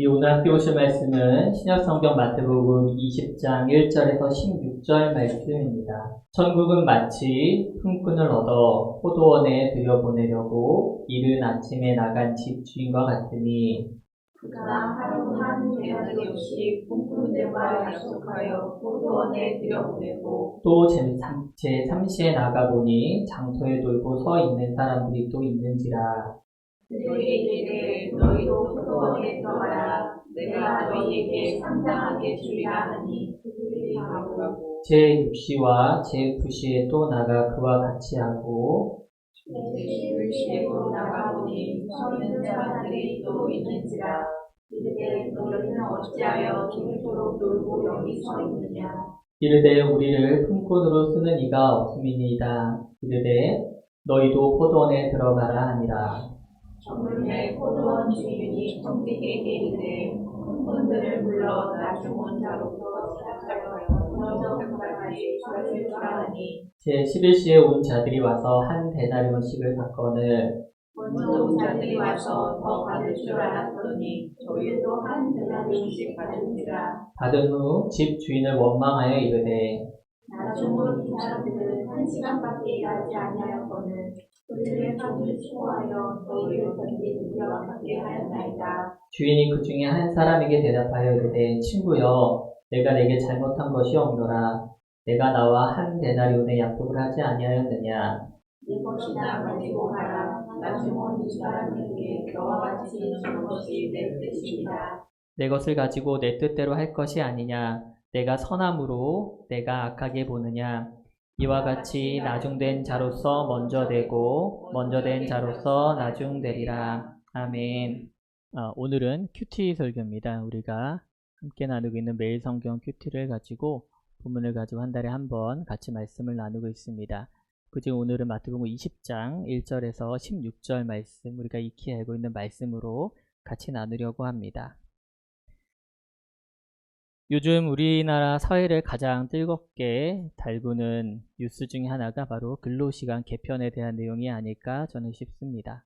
이 오늘 함께 보실 말씀은 신약성경 마태복음 20장 1절에서 16절 말씀입니다. 천국은 마치 품꾼을 얻어 포도원에 들여보내려고 이른 아침에 나간 집주인과 같으니 그가 하루 한 대나리 없이 품꾼들과 약속하여 포도원에 들여보내고 또 제3시에 나가보니 장터에 돌고 서 있는 사람들이 또 있는지라. 그들에게 이르되 너희도 포도원에 들어가라. 내가 너희에게 상장하게 주리라 하니 그들이 가고 제6시와 제9시에 또 나가 그와 같이 하고 제11시에도 나가보니 서 있는 사람들이 또 있는지라. 이르되 너희는 어찌하여 이토록 놀고 여기 서 있느냐. 이르되 우리를 품꾼으로 쓰는 이가 없음이니이다. 이르되 너희도 포도원에 들어가라 하니라. 저물매 포도원 주인이 청객에게 이르되 품꾼들을 불러 나중 온 자로부터 시작하여 먼저 끝까지 주실 줄 아니 제11시에 온 자들이 와서 한 데나리온씩을 받거늘 먼저 온 자들이 와서 더 받을 줄 알았더니 저희도 한 데나리온씩 받은지라. 받은 후 집 주인을 원망하여 이르되 나중 온 이 사람들은 1시간밖에 일하지 아니하였거늘 그들의 손을 수고하여 너희를 견디는 뼈 받게 하였나이다. 주인이 그 중에 한 사람에게 대답하여 이르되 친구여 내가 내게 잘못한 것이 없노라. 내가 나와 한 데나리온의 약속을 하지 아니하였느냐. 네 것이나 가지고 가라. 나중 온 이 사람에게 너와 같이 주는 것이 내 뜻이다. 내 것을 가지고 내 뜻대로 할 것이 아니냐. 내가 선함으로 내가 악하게 보느냐. 이와 같이 나중된 자로서 먼저 되고 먼저 된 자로서 나중되리라. 아멘. 오늘은 큐티 설교입니다. 우리가 함께 나누고 있는 매일 성경 큐티를 가지고 본문을 가지고 한 달에 한 번 같이 말씀을 나누고 있습니다. 그중 오늘은 마태복음 20장 1절에서 16절 말씀, 우리가 익히 알고 있는 말씀으로 같이 나누려고 합니다. 요즘 우리나라 사회를 가장 뜨겁게 달구는 뉴스 중에 하나가 바로 근로시간 개편에 대한 내용이 아닐까 저는 싶습니다.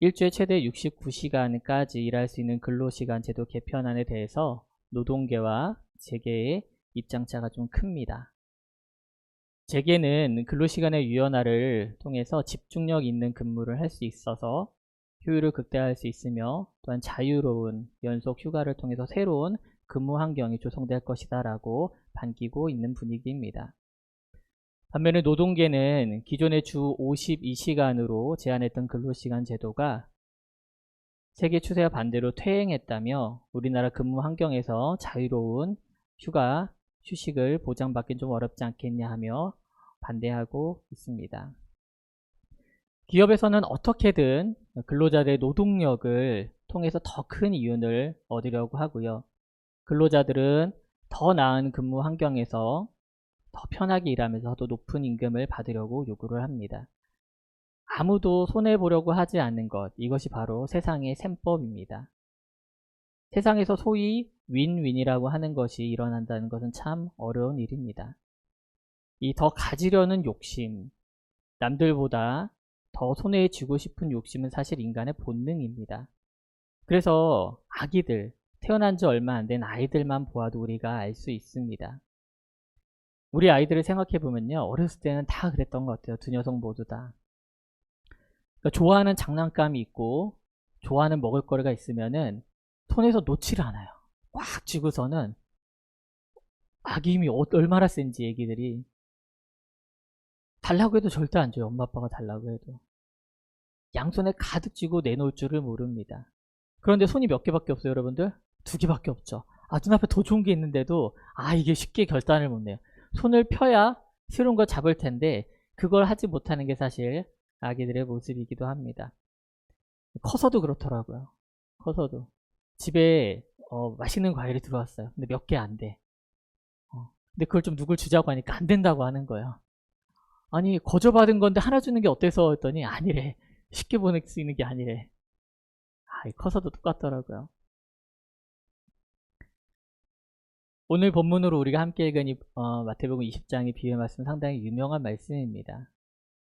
일주에 최대 69시간까지 일할 수 있는 근로시간 제도 개편안에 대해서 노동계와 재계의 입장차가 좀 큽니다. 재계는 근로시간의 유연화를 통해서 집중력 있는 근무를 할 수 있어서 효율을 극대화할 수 있으며 또한 자유로운 연속 휴가를 통해서 새로운 근무 환경이 조성될 것이다 라고 반기고 있는 분위기입니다. 반면에 노동계는 기존의 주 52시간으로 제한했던 근로시간 제도가 세계 추세와 반대로 퇴행했다며 우리나라 근무 환경에서 자유로운 휴가, 휴식을 보장받긴 좀 어렵지 않겠냐 하며 반대하고 있습니다. 기업에서는 어떻게든 근로자들의 노동력을 통해서 더 큰 이윤을 얻으려고 하고요. 근로자들은 더 나은 근무 환경에서 더 편하게 일하면서 더 높은 임금을 받으려고 요구를 합니다. 아무도 손해보려고 하지 않는 것, 이것이 바로 세상의 셈법입니다. 세상에서 소위 윈윈이라고 하는 것이 일어난다는 것은 참 어려운 일입니다. 이 더 가지려는 욕심, 남들보다 더 손해지고 싶은 욕심은 사실 인간의 본능입니다. 그래서 아기들, 태어난 지 얼마 안 된 아이들만 보아도 우리가 알 수 있습니다. 우리 아이들을 생각해보면요, 어렸을 때는 다 그랬던 것 같아요. 두 녀석 모두 다. 그러니까 좋아하는 장난감이 있고 좋아하는 먹을거리가 있으면은 손에서 놓지를 않아요. 꽉 쥐고서는 아기 힘이 얼마나 센지 애기들이 달라고 해도 절대 안 줘요. 엄마 아빠가 달라고 해도. 양손에 가득 쥐고 내놓을 줄을 모릅니다. 그런데 손이 몇 개밖에 없어요, 여러분들? 2개밖에 없죠. 눈앞에 더 좋은 게 있는데도 이게 쉽게 결단을 못 내요. 손을 펴야 새로운 걸 잡을 텐데 그걸 하지 못하는 게 사실 아기들의 모습이기도 합니다. 커서도 그렇더라고요. 커서도 집에 맛있는 과일이 들어왔어요. 근데 몇 개 안 돼. 근데 그걸 좀 누굴 주자고 하니까 안 된다고 하는 거예요. 아니, 거저받은 건데 하나 주는 게 어때서 했더니 아니래. 쉽게 보낼 수 있는 게 아니래. 커서도 똑같더라고요. 오늘 본문으로 우리가 함께 읽은 마태복음 20장의 비유의 말씀은 상당히 유명한 말씀입니다.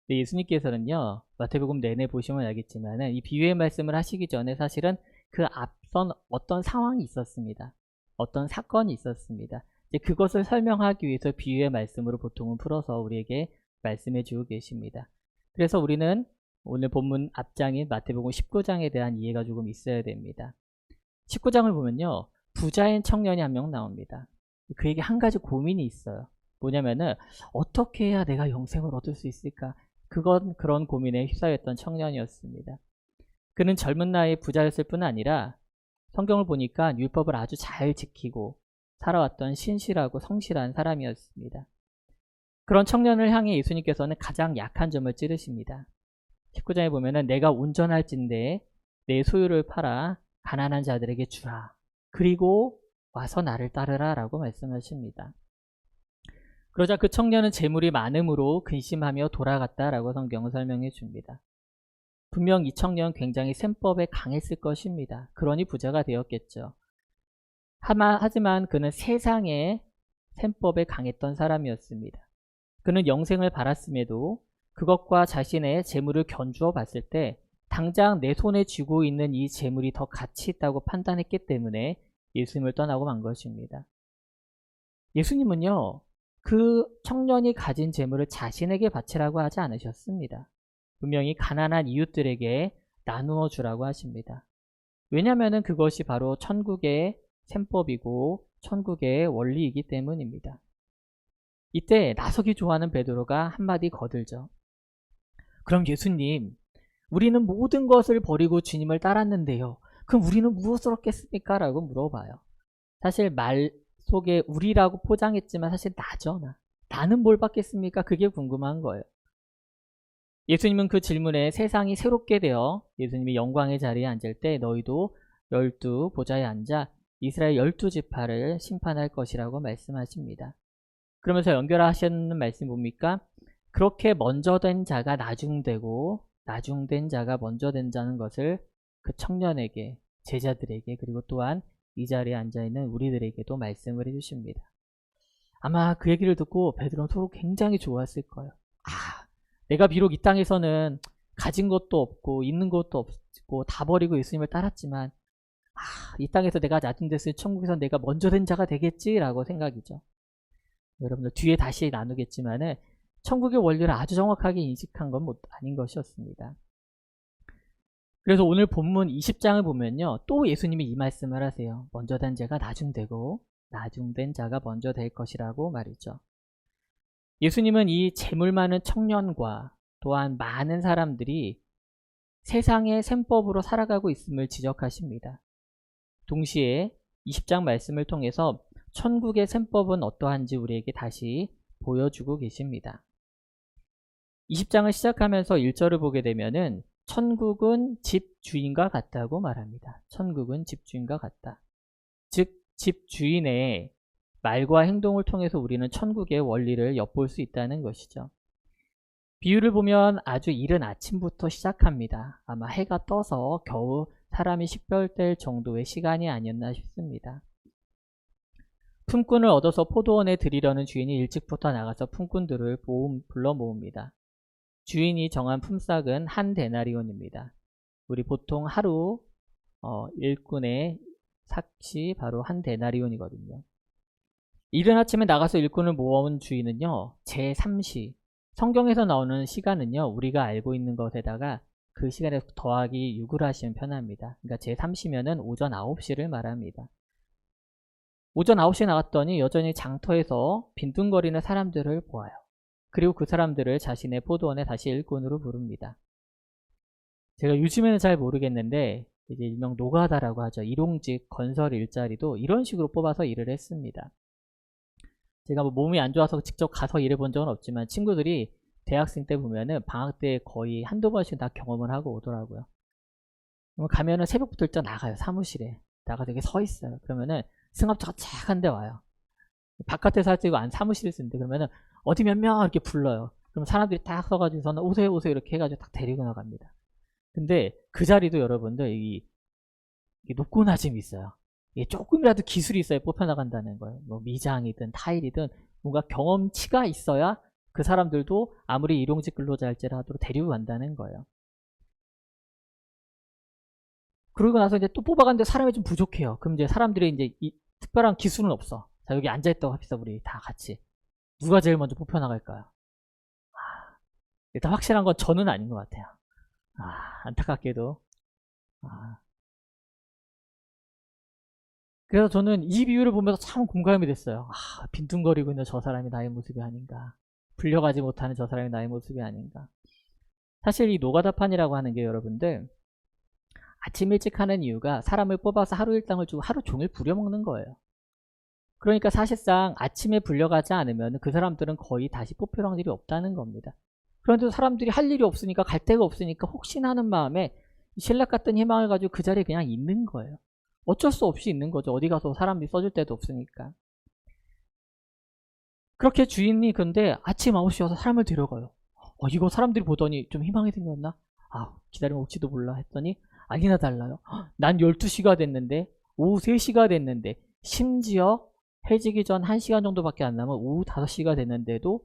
예수님께서는요, 마태복음 내내 보시면 알겠지만 이 비유의 말씀을 하시기 전에 사실은 그 앞선 어떤 상황이 있었습니다. 어떤 사건이 있었습니다. 이제 그것을 설명하기 위해서 비유의 말씀으로 보통은 풀어서 우리에게 말씀해 주고 계십니다. 그래서 우리는 오늘 본문 앞장인 마태복음 19장에 대한 이해가 조금 있어야 됩니다. 19장을 보면요, 부자인 청년이 한 명 나옵니다. 그에게 한 가지 고민이 있어요. 뭐냐면은 어떻게 해야 내가 영생을 얻을 수 있을까? 그런 고민에 휩싸였던 청년이었습니다. 그는 젊은 나이에 부자였을 뿐 아니라 성경을 보니까 율법을 아주 잘 지키고 살아왔던 신실하고 성실한 사람이었습니다. 그런 청년을 향해 예수님께서는 가장 약한 점을 찌르십니다. 19장에 보면은 내가 운전할진대 내 소유를 팔아 가난한 자들에게 주라. 그리고 와서 나를 따르라 라고 말씀하십니다. 그러자 그 청년은 재물이 많음으로 근심하며 돌아갔다라고 성경은 설명해 줍니다. 분명 이 청년 굉장히 셈법에 강했을 것입니다. 그러니 부자가 되었겠죠. 하지만 그는 세상의 셈법에 강했던 사람이었습니다. 그는 영생을 바랐음에도 그것과 자신의 재물을 견주어 봤을 때 당장 내 손에 쥐고 있는 이 재물이 더 가치 있다고 판단했기 때문에 예수님을 떠나고 만 것입니다. 예수님은요, 그 청년이 가진 재물을 자신에게 바치라고 하지 않으셨습니다. 분명히 가난한 이웃들에게 나누어 주라고 하십니다. 왜냐하면 그것이 바로 천국의 셈법이고 천국의 원리이기 때문입니다. 이때 나서기 좋아하는 베드로가 한마디 거들죠. 그럼 예수님, 우리는 모든 것을 버리고 주님을 따랐는데요. 그럼 우리는 무엇을 얻겠습니까? 라고 물어봐요. 사실 말 속에 우리라고 포장했지만 사실 나죠. 나는 뭘 받겠습니까? 그게 궁금한 거예요. 예수님은 그 질문에 세상이 새롭게 되어 예수님이 영광의 자리에 앉을 때 너희도 12 보좌에 앉아 이스라엘 12지파를 심판할 것이라고 말씀하십니다. 그러면서 연결하시는 말씀 뭡니까? 그렇게 먼저 된 자가 나중되고 나중된 자가 먼저 된다는 것을 그 청년에게, 제자들에게, 그리고 또한 이 자리에 앉아있는 우리들에게도 말씀을 해주십니다. 아마 그 얘기를 듣고 베드로는 서로 굉장히 좋았을 거예요. 내가 비록 이 땅에서는 가진 것도 없고 있는 것도 없고 다 버리고 예수님을 따랐지만 이 땅에서 내가 나중됐을 천국에서 내가 먼저 된 자가 되겠지라고 생각이죠. 여러분들 뒤에 다시 나누겠지만은 천국의 원리를 아주 정확하게 인식한 건 아닌 것이었습니다. 그래서 오늘 본문 20장을 보면요, 또 예수님이 이 말씀을 하세요. 먼저 된 자가 나중되고 나중된 자가 먼저 될 것이라고 말이죠. 예수님은 이 재물 많은 청년과 또한 많은 사람들이 세상의 셈법으로 살아가고 있음을 지적하십니다. 동시에 20장 말씀을 통해서 천국의 셈법은 어떠한지 우리에게 다시 보여주고 계십니다. 20장을 시작하면서 1절을 보게 되면은 천국은 집주인과 같다고 말합니다. 천국은 집주인과 같다. 즉 집주인의 말과 행동을 통해서 우리는 천국의 원리를 엿볼 수 있다는 것이죠. 비유를 보면 아주 이른 아침부터 시작합니다. 아마 해가 떠서 겨우 사람이 식별될 정도의 시간이 아니었나 싶습니다. 품꾼을 얻어서 포도원에 들이려는 주인이 일찍부터 나가서 품꾼들을 불러 모읍니다. 주인이 정한 품삯은 한 데나리온입니다. 우리 보통 하루 일꾼의 삭시 바로 한 데나리온이거든요. 이른 아침에 나가서 일꾼을 모아온 주인은요, 제3시, 성경에서 나오는 시간은요, 우리가 알고 있는 것에다가 그 시간에 더하기 6을 하시면 편합니다. 그러니까 제3시면은 오전 9시를 말합니다. 오전 9시에 나갔더니 여전히 장터에서 빈둥거리는 사람들을 보아요. 그리고 그 사람들을 자신의 포도원에 다시 일꾼으로 부릅니다. 제가 요즘에는 잘 모르겠는데 이제 일명 노가다라고 하죠. 일용직, 건설 일자리도 이런 식으로 뽑아서 일을 했습니다. 제가 뭐 몸이 안 좋아서 직접 가서 일해본 적은 없지만 친구들이 대학생 때 보면은 방학 때 거의 한두 번씩 다 경험을 하고 오더라고요. 가면은 새벽부터 일단 나가요. 사무실에 나가서 이렇게 서 있어요. 그러면은 승합차가 쫙 한 대 와요. 바깥에서 할 때 이거 안 사무실에 쓰는데 그러면은 어디 몇 명 이렇게 불러요. 그럼 사람들이 딱 서가지고서는 오세요 오세요 이렇게 해가지고 딱 데리고 나갑니다. 근데 그 자리도 여러분들 이 높고 낮음이 있어요. 조금이라도 기술이 있어야 뽑혀나간다는 거예요. 뭐 미장이든 타일이든 뭔가 경험치가 있어야 그 사람들도 아무리 일용직 근로자일지라도 데리고 간다는 거예요. 그러고 나서 이제 또 뽑아갔는데 사람이 좀 부족해요. 그럼 이제 사람들이 이제 이 특별한 기술은 없어. 자, 여기 앉아있다고 합시다. 우리 다 같이. 누가 제일 먼저 뽑혀나갈까요? 일단 확실한 건 저는 아닌 것 같아요. 안타깝게도. 그래서 저는 이 비유를 보면서 참 공감이 됐어요. 빈둥거리고 있는 저 사람이 나의 모습이 아닌가. 불려가지 못하는 저 사람이 나의 모습이 아닌가. 사실 이 노가다판이라고 하는 게 여러분들 아침 일찍 하는 이유가 사람을 뽑아서 하루 일당을 주고 하루 종일 부려먹는 거예요. 그러니까 사실상 아침에 불려가지 않으면 그 사람들은 거의 다시 뽑힐 확률이 없다는 겁니다. 그런데 사람들이 할 일이 없으니까 갈 데가 없으니까 혹시나 하는 마음에 신락 같은 희망을 가지고 그 자리에 그냥 있는 거예요. 어쩔 수 없이 있는 거죠. 어디 가서 사람이 써줄 데도 없으니까. 그렇게 주인이 근데 아침 9시 와서 사람을 데려가요. 이거 사람들이 보더니 좀 희망이 생겼나? 기다리면 올지도 몰라 했더니 아니나 달라요. 난 12시가 됐는데 오후 3시가 됐는데 심지어 해지기 전 1시간 정도밖에 안 남은 오후 5시가 됐는데도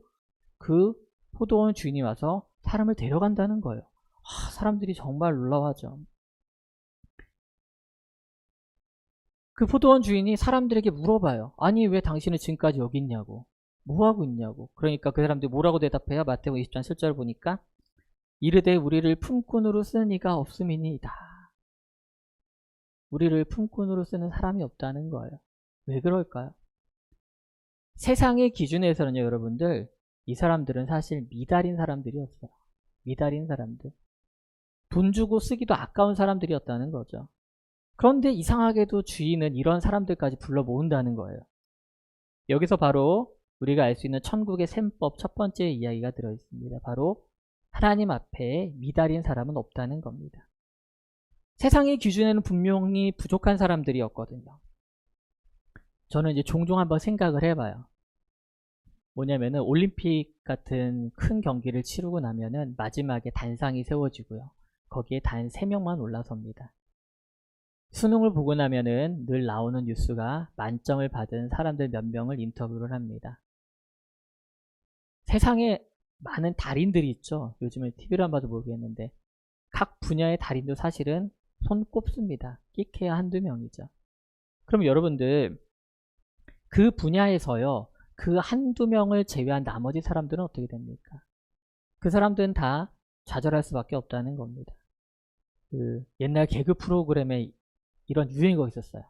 그 포도원 주인이 와서 사람을 데려간다는 거예요. 사람들이 정말 놀라워하죠. 그 포도원 주인이 사람들에게 물어봐요. 아니 왜 당신은 지금까지 여기 있냐고. 뭐하고 있냐고. 그러니까 그 사람들이 뭐라고 대답해요? 마태복음 20장 7절 보니까 이르되 우리를 품꾼으로 쓰는 이가 없음이니이다. 우리를 품꾼으로 쓰는 사람이 없다는 거예요. 왜 그럴까요? 세상의 기준에서는요, 여러분들, 이 사람들은 사실 미달인 사람들이었어요. 미달인 사람들. 돈 주고 쓰기도 아까운 사람들이었다는 거죠. 그런데 이상하게도 주인은 이런 사람들까지 불러 모은다는 거예요. 여기서 바로 우리가 알 수 있는 천국의 셈법 첫 번째 이야기가 들어있습니다. 바로 하나님 앞에 미달인 사람은 없다는 겁니다. 세상의 기준에는 분명히 부족한 사람들이었거든요. 저는 이제 종종 한번 생각을 해봐요. 뭐냐면은 올림픽 같은 큰 경기를 치르고 나면은 마지막에 단상이 세워지고요. 거기에 단 3명만 올라섭니다. 수능을 보고 나면은 늘 나오는 뉴스가 만점을 받은 사람들 몇 명을 인터뷰를 합니다. 세상에 많은 달인들이 있죠. 요즘에 TV를 안 봐도 모르겠는데 각 분야의 달인도 사실은 손 꼽습니다. 끼케야 한두 명이죠. 그럼 여러분들 그 분야에서요. 그 한두 명을 제외한 나머지 사람들은 어떻게 됩니까? 그 사람들은 다 좌절할 수밖에 없다는 겁니다. 그 옛날 개그 프로그램에 이런 유행어가 있었어요.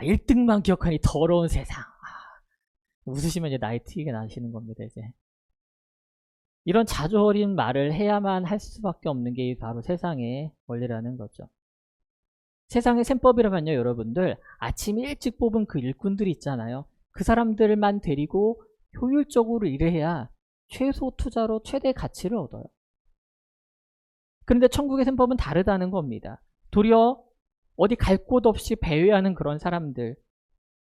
1등만 기억하니 더러운 세상. 웃으시면 이제 나이 튀게 나시는 겁니다. 이제 이런 자주 어린 말을 해야만 할 수밖에 없는 게 바로 세상의 원리라는 거죠. 세상의 셈법이라면요, 여러분들 아침 일찍 뽑은 그 일꾼들이 있잖아요. 그 사람들만 데리고 효율적으로 일해야 최소 투자로 최대 가치를 얻어요. 그런데 천국의 셈법은 다르다는 겁니다. 도리어 어디 갈 곳 없이 배회하는 그런 사람들,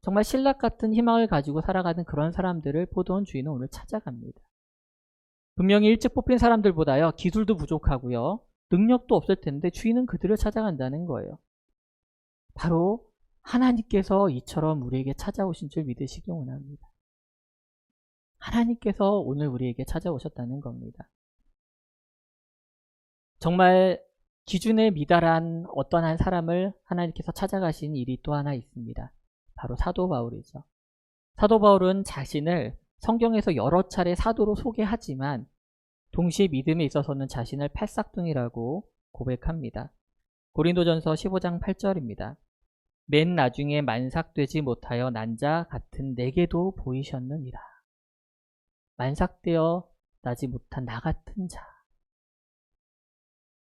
정말 신락 같은 희망을 가지고 살아가는 그런 사람들을 포도원 주인은 오늘 찾아갑니다. 분명히 일찍 뽑힌 사람들보다요, 기술도 부족하고요, 능력도 없을 텐데 주인은 그들을 찾아간다는 거예요. 바로 하나님께서 이처럼 우리에게 찾아오신 줄 믿으시기 원합니다. 하나님께서 오늘 우리에게 찾아오셨다는 겁니다. 정말 기준에 미달한 어떤 한 사람을 하나님께서 찾아가신 일이 또 하나 있습니다. 바로 사도 바울이죠. 사도 바울은 자신을 성경에서 여러 차례 사도로 소개하지만 동시에 믿음에 있어서는 자신을 팔싹둥이라고 고백합니다. 고린도전서 15장 8절입니다. 맨 나중에 만삭되지 못하여 난 자 같은 내게도 보이셨느니라. 만삭되어 나지 못한 나 같은 자.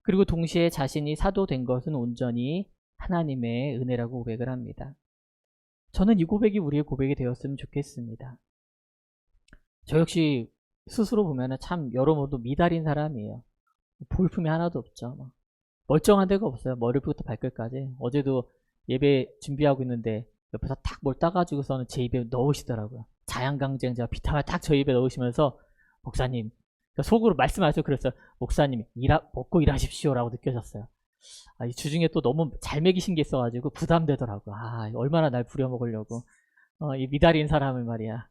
그리고 동시에 자신이 사도 된 것은 온전히 하나님의 은혜라고 고백을 합니다. 저는 이 고백이 우리의 고백이 되었으면 좋겠습니다. 저 역시 스스로 보면 참 여러모로 미달인 사람이에요. 볼품이 하나도 없죠. 멀쩡한 데가 없어요. 머리부터 발끝까지. 어제도 예배 준비하고 있는데 옆에서 탁 뭘 따가지고서는 제 입에 넣으시더라고요. 자양강장제와 비타민을 딱 저 입에 넣으시면서 목사님, 속으로 말씀하셔서 그랬어요. 목사님 먹고 일하십시오라고 느껴졌어요. 이 주중에 또 너무 잘 먹이신 게 있어가지고 부담되더라고요. 얼마나 날 부려먹으려고. 이 미달인 사람을 말이야.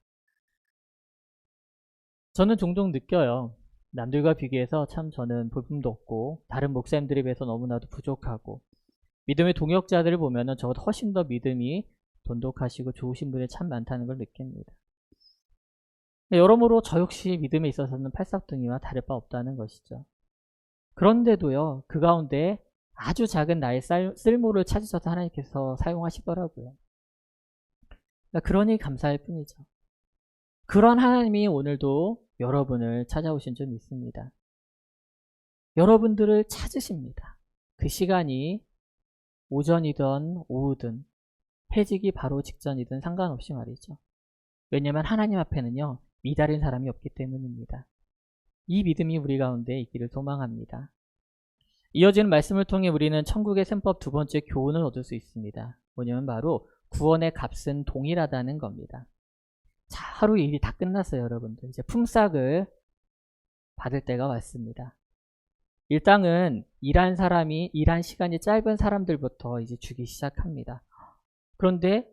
저는 종종 느껴요. 남들과 비교해서 참 저는 볼품도 없고 다른 목사님들에 비해서 너무나도 부족하고 믿음의 동역자들을 보면은 저보다 훨씬 더 믿음이 돈독하시고 좋으신 분이 참 많다는 걸 느낍니다. 여러모로 저 역시 믿음에 있어서는 팔싹둥이와 다를 바 없다는 것이죠. 그런데도요, 그 가운데 아주 작은 나의 쓸모를 찾으셔서 하나님께서 사용하시더라고요. 그러니 감사할 뿐이죠. 그런 하나님이 오늘도 여러분을 찾아오신 줄 믿습니다. 여러분들을 찾으십니다. 그 시간이 오전이든 오후든 해지기 바로 직전이든 상관없이 말이죠. 왜냐하면 하나님 앞에는요, 미달인 사람이 없기 때문입니다. 이 믿음이 우리 가운데 있기를 소망합니다. 이어지는 말씀을 통해 우리는 천국의 셈법 두 번째 교훈을 얻을 수 있습니다. 뭐냐면 바로 구원의 값은 동일하다는 겁니다. 자, 하루 일이 다 끝났어요, 여러분들. 이제 품삯을 받을 때가 왔습니다. 일당은 일한 시간이 짧은 사람들부터 이제 주기 시작합니다. 그런데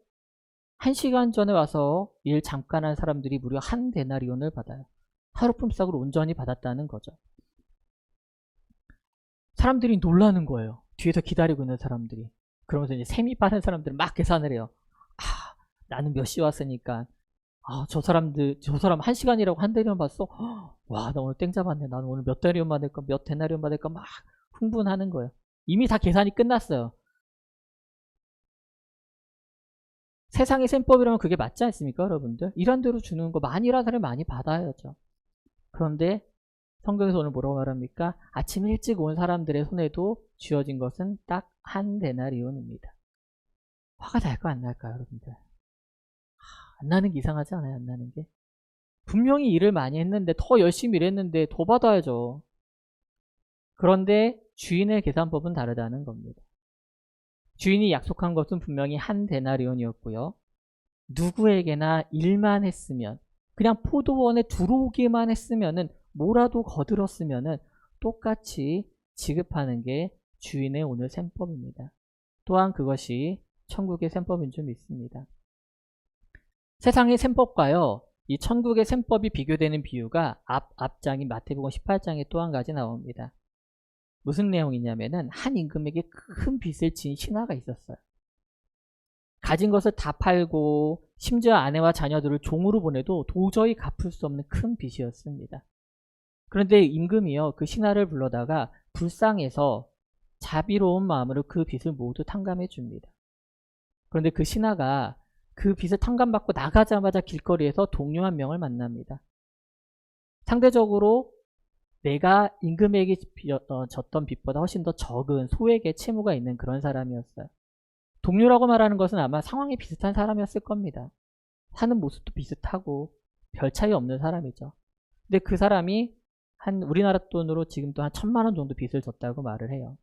1시간 전에 와서 일 잠깐 한 사람들이 무려 한 데나리온을 받아요. 하루 품삯을 온전히 받았다는 거죠. 사람들이 놀라는 거예요. 뒤에서 기다리고 있는 사람들이. 그러면서 이제 셈이 빠른 사람들은 막 계산을 해요. 나는 몇 시 왔으니까 저 사람 1시간이라고 한 데나리온 받았어? 와, 나 오늘 땡 잡았네. 나는 오늘 몇 데나리온 받을까? 몇 데나리온 받을까? 막 흥분하는 거예요. 이미 다 계산이 끝났어요. 세상의 셈법이라면 그게 맞지 않습니까, 여러분들? 일한 대로 주는 거, 많이 일한 사람이 많이 받아야죠. 그런데 성경에서 오늘 뭐라고 말합니까? 아침 일찍 온 사람들의 손에도 쥐어진 것은 딱 한 데나리온입니다. 화가 날까 안 날까요, 여러분들? 안 나는 게 이상하지 않아요, 안 나는 게? 분명히 일을 많이 했는데, 더 열심히 일했는데 더 받아야죠. 그런데 주인의 계산법은 다르다는 겁니다. 주인이 약속한 것은 분명히 한 데나리온이었고요. 누구에게나 일만 했으면, 그냥 포도원에 들어오기만 했으면은, 뭐라도 거들었으면은 똑같이 지급하는 게 주인의 오늘 셈법입니다. 또한 그것이 천국의 셈법인 줄 믿습니다. 세상의 셈법과요, 이 천국의 셈법이 비교되는 비유가 앞장인 마태복음 18장에 또 한 가지 나옵니다. 무슨 내용이냐면은 한 임금에게 큰 빚을 진 신하가 있었어요. 가진 것을 다 팔고 심지어 아내와 자녀들을 종으로 보내도 도저히 갚을 수 없는 큰 빚이었습니다. 그런데 임금이요, 그 신하를 불러다가 불쌍해서 자비로운 마음으로 그 빚을 모두 탕감해 줍니다. 그런데 그 신하가 그 빚을 탕감받고 나가자마자 길거리에서 동료 한 명을 만납니다. 상대적으로 내가 임금에게 졌던 빚보다 훨씬 더 적은 소액의 채무가 있는 그런 사람이었어요. 동료라고 말하는 것은 아마 상황이 비슷한 사람이었을 겁니다. 사는 모습도 비슷하고 별 차이 없는 사람이죠. 근데 그 사람이 우리나라 돈으로 지금도 한 1,000만 원 정도 빚을 졌다고 말을 해요.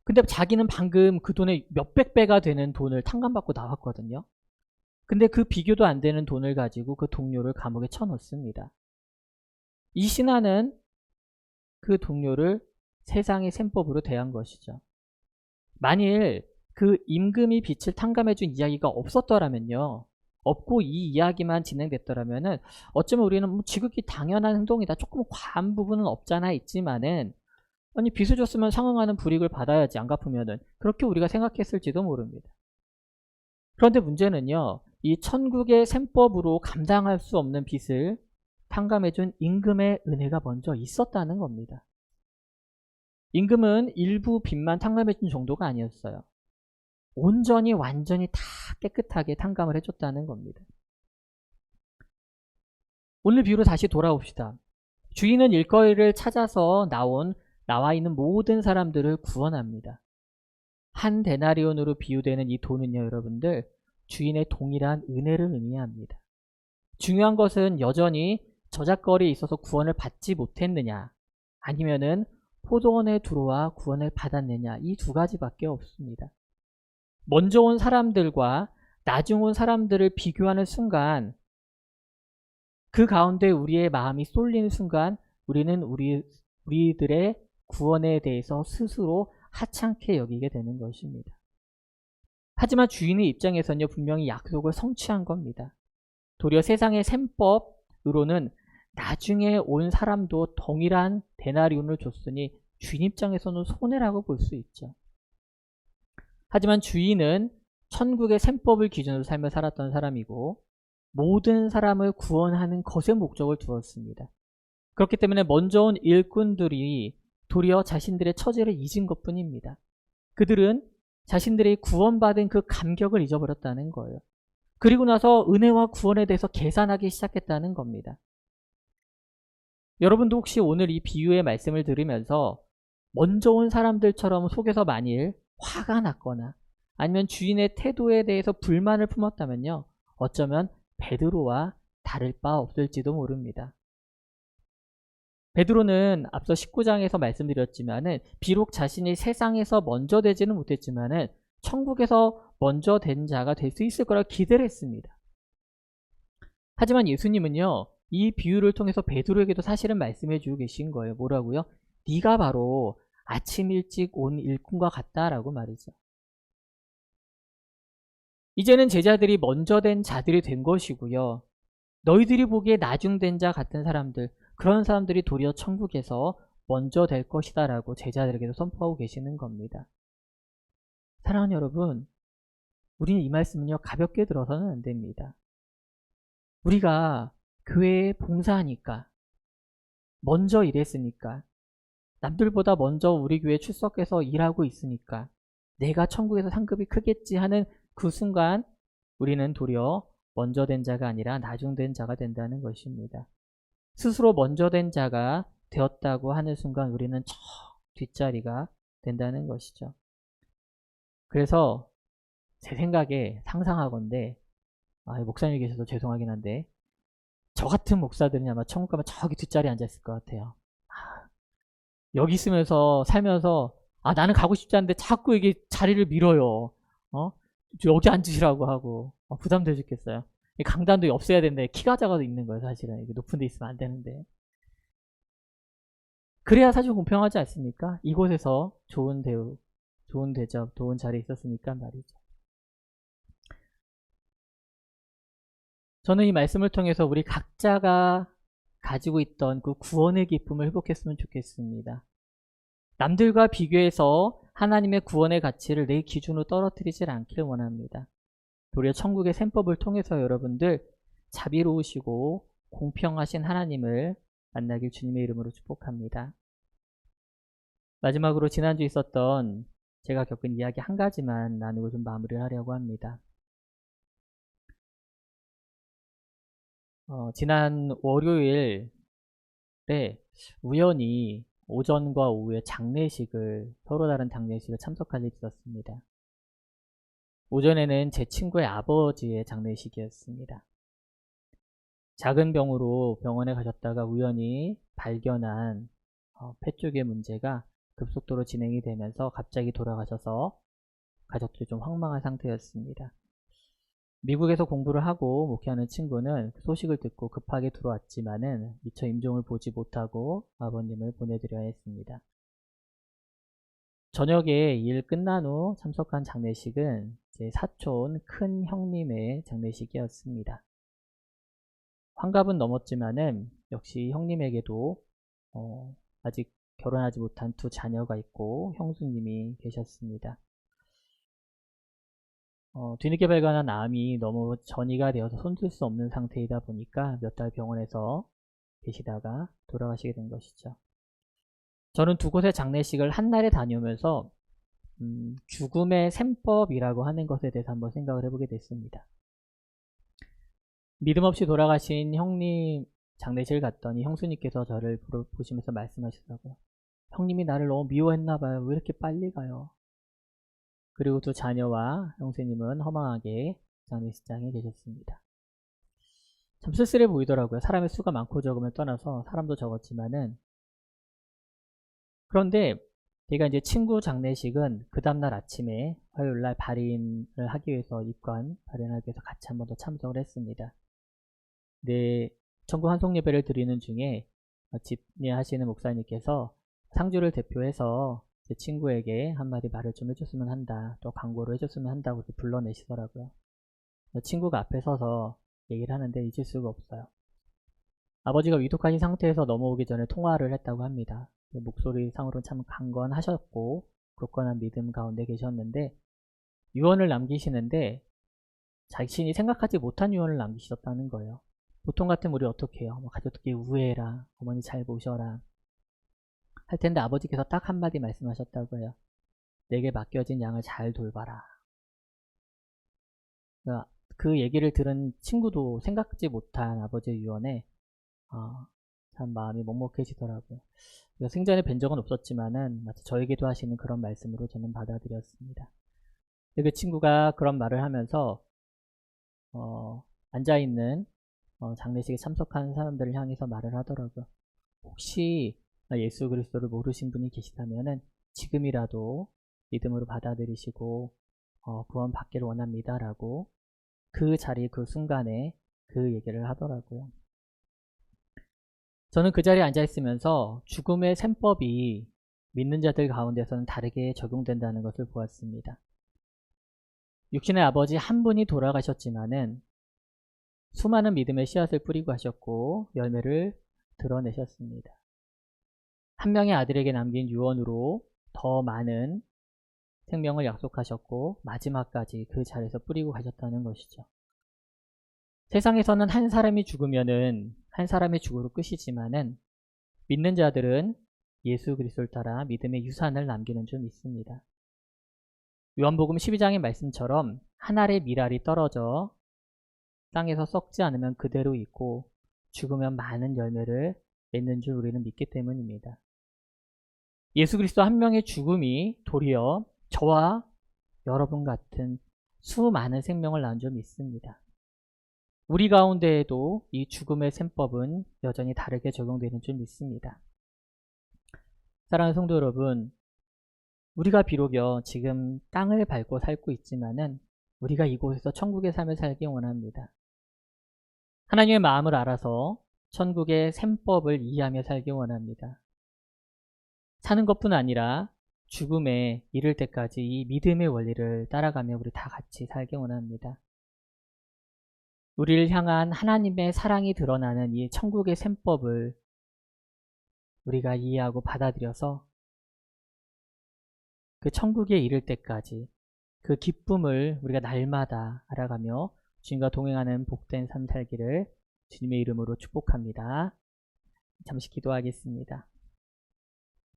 근데 자기는 방금 그 돈의 몇백 배가 되는 돈을 탕감받고 나왔거든요. 근데 그 비교도 안 되는 돈을 가지고 그 동료를 감옥에 쳐넣습니다. 이 신하는 그 동료를 세상의 셈법으로 대한 것이죠. 만일 그 임금이 빚을 탕감해준 이야기가 없었더라면요, 없고 이 이야기만 진행됐더라면은 어쩌면 우리는 지극히 당연한 행동이다, 조금 과한 부분은 없잖아 있지만은, 아니 빚을 줬으면 상응하는 불이익을 받아야지, 안 갚으면은, 그렇게 우리가 생각했을지도 모릅니다. 그런데 문제는요, 이 천국의 셈법으로 감당할 수 없는 빚을 탕감해준 임금의 은혜가 먼저 있었다는 겁니다. 임금은 일부 빚만 탕감해준 정도가 아니었어요. 온전히 완전히 다 깨끗하게 탕감을 해줬다는 겁니다. 오늘 비유로 다시 돌아옵시다. 주인은 일거리를 찾아서 나와 있는 모든 사람들을 구원합니다. 한 데나리온으로 비유되는 이 돈은요, 여러분들, 주인의 동일한 은혜를 의미합니다. 중요한 것은 여전히 저작거리에 있어서 구원을 받지 못했느냐, 아니면은 포도원에 들어와 구원을 받았느냐, 이 두 가지밖에 없습니다. 먼저 온 사람들과 나중 온 사람들을 비교하는 순간, 그 가운데 우리의 마음이 쏠리는 순간 우리는 우리들의 구원에 대해서 스스로 하찮게 여기게 되는 것입니다. 하지만 주인의 입장에서는요, 분명히 약속을 성취한 겁니다. 도리어 세상의 셈법으로는 나중에 온 사람도 동일한 데나리온을 줬으니 주인 입장에서는 손해라고 볼 수 있죠. 하지만 주인은 천국의 셈법을 기준으로 삶을 살았던 사람이고 모든 사람을 구원하는 것에 목적을 두었습니다. 그렇기 때문에 먼저 온 일꾼들이 도리어 자신들의 처지를 잊은 것뿐입니다. 그들은 자신들이 구원받은 그 감격을 잊어버렸다는 거예요. 그리고 나서 은혜와 구원에 대해서 계산하기 시작했다는 겁니다. 여러분도 혹시 오늘 이 비유의 말씀을 들으면서 먼저 온 사람들처럼 속에서 만일 화가 났거나 아니면 주인의 태도에 대해서 불만을 품었다면요, 어쩌면 베드로와 다를 바 없을지도 모릅니다. 베드로는 앞서 19장에서 말씀드렸지만은 비록 자신이 세상에서 먼저 되지는 못했지만은 천국에서 먼저 된 자가 될 수 있을 거라 기대를 했습니다. 하지만 예수님은요, 이 비유를 통해서 베드로에게도 사실은 말씀해 주고 계신 거예요. 뭐라고요? 네가 바로 아침 일찍 온 일꾼과 같다라고 말이죠. 이제는 제자들이 먼저 된 자들이 된 것이고요. 너희들이 보기에 나중된 자 같은 사람들, 그런 사람들이 도리어 천국에서 먼저 될 것이다 라고 제자들에게도 선포하고 계시는 겁니다. 사랑하는 여러분, 우리는 이 말씀은요, 가볍게 들어서는 안 됩니다. 우리가 교회에 봉사하니까, 먼저 일했으니까, 남들보다 먼저 우리 교회에 출석해서 일하고 있으니까 내가 천국에서 상급이 크겠지 하는 그 순간 우리는 도리어 먼저 된 자가 아니라 나중된 자가 된다는 것입니다. 스스로 먼저 된 자가 되었다고 하는 순간 우리는 저 뒷자리가 된다는 것이죠. 그래서 제 생각에 상상하건대, 목사님이 계셔서 죄송하긴 한데 저 같은 목사들은 아마 천국 가면 저기 뒷자리에 앉아있을 것 같아요. 여기 있으면서 살면서 나는 가고 싶지 않은데 자꾸 이게 자리를 밀어요. 여기 앉으시라고 하고 부담돼 죽겠어요. 강단도 없애야 되는데 키가 작아도 있는 거예요. 사실은 이게 높은 데 있으면 안 되는데. 그래야 사실 공평하지 않습니까? 이곳에서 좋은 대우, 좋은 대접, 좋은 자리에 있었으니까 말이죠. 저는 이 말씀을 통해서 우리 각자가 가지고 있던 그 구원의 기쁨을 회복했으면 좋겠습니다. 남들과 비교해서 하나님의 구원의 가치를 내 기준으로 떨어뜨리질 않길 원합니다. 도리어 천국의 셈법을 통해서 여러분들 자비로우시고 공평하신 하나님을 만나길 주님의 이름으로 축복합니다. 마지막으로 지난주 있었던 제가 겪은 이야기 한 가지만 나누고 좀 마무리를 하려고 합니다. 지난 월요일에 우연히 오전과 오후에 서로 다른 장례식을 참석할 일이 있었습니다. 오전에는 제 친구의 아버지의 장례식이었습니다. 작은 병으로 병원에 가셨다가 우연히 발견한 폐 쪽의 문제가 급속도로 진행이 되면서 갑자기 돌아가셔서 가족들이 좀 황망한 상태였습니다. 미국에서 공부를 하고 목회하는 친구는 그 소식을 듣고 급하게 들어왔지만은 미처 임종을 보지 못하고 아버님을 보내드려야 했습니다. 저녁에 일 끝난 후 참석한 장례식은 제 사촌 큰 형님의 장례식이었습니다. 환갑은 넘었지만은 역시 형님에게도 아직 결혼하지 못한 두 자녀가 있고 형수님이 계셨습니다. 뒤늦게 발견한 암이 너무 전이가 되어서 손쓸 수 없는 상태이다 보니까 몇 달 병원에서 계시다가 돌아가시게 된 것이죠. 저는 두 곳의 장례식을 한날에 다녀오면서 죽음의 셈법이라고 하는 것에 대해서 한번 생각을 해보게 됐습니다. 믿음 없이 돌아가신 형님 장례식을 갔더니 형수님께서 저를 보시면서 말씀하시더라고요. 형님이 나를 너무 미워했나봐요. 왜 이렇게 빨리 가요? 그리고 두 자녀와 형수님은 허망하게 장례식장에 계셨습니다. 참 쓸쓸해 보이더라고요. 사람의 수가 많고 적음을 떠나서 사람도 적었지만은. 그런데 제가 이제 친구 장례식은 그 다음날 아침에 화요일날 발인을 하기 위해서 발인하기 위해서 같이 한 번 더 참석을 했습니다. 네, 천국 환송 예배를 드리는 중에 집례하시는 목사님께서 상주를 대표해서 제 친구에게 한마디 말을 좀 해줬으면 한다, 또 광고를 해줬으면 한다고 불러내시더라고요. 친구가 앞에 서서 얘기를 하는데 잊을 수가 없어요. 아버지가 위독하신 상태에서 넘어오기 전에 통화를 했다고 합니다. 목소리 상으로 참 강건하셨고 굳건한 믿음 가운데 계셨는데 유언을 남기시는데 자신이 생각하지 못한 유언을 남기셨다는 거예요. 보통 같으면 우리 어떻게 해요? 가족들끼리 우애해라, 어머니 잘 모셔라 할 텐데 아버지께서 딱 한마디 말씀하셨다고 해요. 내게 맡겨진 양을 잘 돌봐라. 그러니까 그 얘기를 들은 친구도 생각지 못한 아버지의 유언에 참 마음이 먹먹해지더라고요. 생전에 뵌 적은 없었지만은 마치 저에게도 하시는 그런 말씀으로 저는 받아들였습니다. 그 친구가 그런 말을 하면서 앉아있는 장례식에 참석한 사람들을 향해서 말을 하더라고요. 혹시 예수 그리스도를 모르신 분이 계시다면은 지금이라도 믿음으로 받아들이시고 구원 받기를 원합니다 라고 그 자리 그 순간에 그 얘기를 하더라고요. 저는 그 자리에 앉아있으면서 죽음의 셈법이 믿는 자들 가운데서는 다르게 적용된다는 것을 보았습니다. 육신의 아버지 한 분이 돌아가셨지만은 수많은 믿음의 씨앗을 뿌리고 하셨고 열매를 드러내셨습니다. 한 명의 아들에게 남긴 유언으로 더 많은 생명을 약속하셨고 마지막까지 그 자리에서 뿌리고 가셨다는 것이죠. 세상에서는 한 사람이 죽으면은 한 사람의 죽음으로 끝이지만은 믿는 자들은 예수 그리스도를 따라 믿음의 유산을 남기는 줄 믿습니다. 요한복음 12장의 말씀처럼 한 알의 밀알이 떨어져 땅에서 썩지 않으면 그대로 있고 죽으면 많은 열매를 맺는 줄 우리는 믿기 때문입니다. 예수 그리스도 한 명의 죽음이 도리어 저와 여러분 같은 수많은 생명을 낳은 줄 믿습니다. 우리 가운데에도 이 죽음의 셈법은 여전히 다르게 적용되는 줄 믿습니다. 사랑하는 성도 여러분, 우리가 비록여 지금 땅을 밟고 살고 있지만은 우리가 이곳에서 천국의 삶을 살기 원합니다. 하나님의 마음을 알아서 천국의 셈법을 이해하며 살기 원합니다. 사는 것뿐 아니라 죽음에 이를 때까지 이 믿음의 원리를 따라가며 우리 다 같이 살기 원합니다. 우리를 향한 하나님의 사랑이 드러나는 이 천국의 셈법을 우리가 이해하고 받아들여서 그 천국에 이를 때까지 그 기쁨을 우리가 날마다 알아가며 주님과 동행하는 복된 삶 살기를 주님의 이름으로 축복합니다. 잠시 기도하겠습니다.